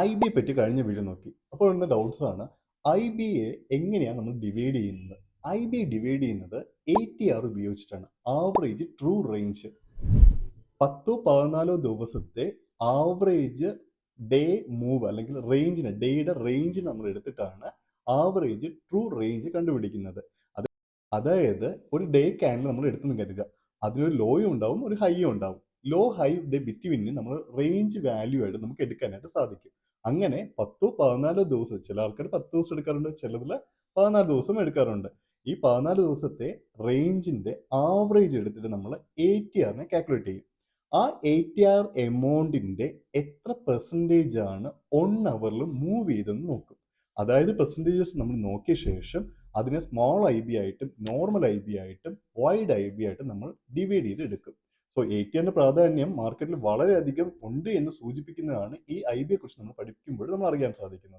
I ബിയെ പറ്റി കഴിഞ്ഞ video നോക്കി. അപ്പോൾ ഉള്ള ഡൗട്ട്സ് ആണ് ഐ ബിയെ എങ്ങനെയാണ് നമ്മൾ ഡിവൈഡ് ചെയ്യുന്നത്. ഐ ബി ഡിവൈഡ് ചെയ്യുന്നത് ATR ഉപയോഗിച്ചിട്ടാണ്. ആവറേജ് ട്രൂ റേഞ്ച് 10-14 ദിവസത്തെ ആവറേജ് ഡേ മൂവ് അല്ലെങ്കിൽ ഡേയുടെ റേഞ്ച് നമ്മൾ എടുത്തിട്ടാണ് ആവറേജ് ട്രൂ റേഞ്ച് കണ്ടുപിടിക്കുന്നത്. അതായത് ഒരു ഡേ ക്യാൻഡിൽ നമ്മൾ എടുത്തെന്ന് കരുതുക, അതിലൊരു ലോയും ഉണ്ടാവും, ഒരു ഹൈയും ഉണ്ടാവും. ലോ ഹൈ ഡേ ബിറ്റ്വീനിന് നമ്മൾ റേഞ്ച് വാല്യൂ ആയിട്ട് നമുക്ക് എടുക്കാനായിട്ട് സാധിക്കും. അങ്ങനെ 10-14 ദിവസം, ചില ആൾക്കാർ 10 ദിവസം എടുക്കാറുണ്ട്, ചിലതിൽ 14 ദിവസം എടുക്കാറുണ്ട്. ഈ 14 ദിവസത്തെ റേഞ്ചിന്റെ ആവറേജ് എടുത്തിട്ട് നമ്മൾ ATRനെ കാൽക്കുലേറ്റ് ചെയ്യും. ആ ATR എമൗണ്ടിന്റെ എത്ര പെർസെൻറ്റേജ് ആണ് 1 അവറിൽ മൂവ് ചെയ്തെന്ന് നോക്കും. അതായത് പെർസെൻറ്റേജസ് നമ്മൾ നോക്കിയ ശേഷം അതിനെ സ്മോൾ ഐ ബി ആയിട്ടും നോർമൽ ഐ ബി ആയിട്ടും വൈഡ് ഐ ബി ആയിട്ടും നമ്മൾ ഡിവൈഡ് ചെയ്ത് എടുക്കും. സോ ATRന്റെ പ്രാധാന്യം മാർക്കറ്റിൽ വളരെയധികം ഉണ്ട് എന്ന് സൂചിപ്പിക്കുന്നതാണ് ഈ ഐ ബിയെ കുറിച്ച് നമ്മൾ പഠിക്കുമ്പോൾ നമ്മൾ അറിയാൻ സാധിക്കുന്നത്.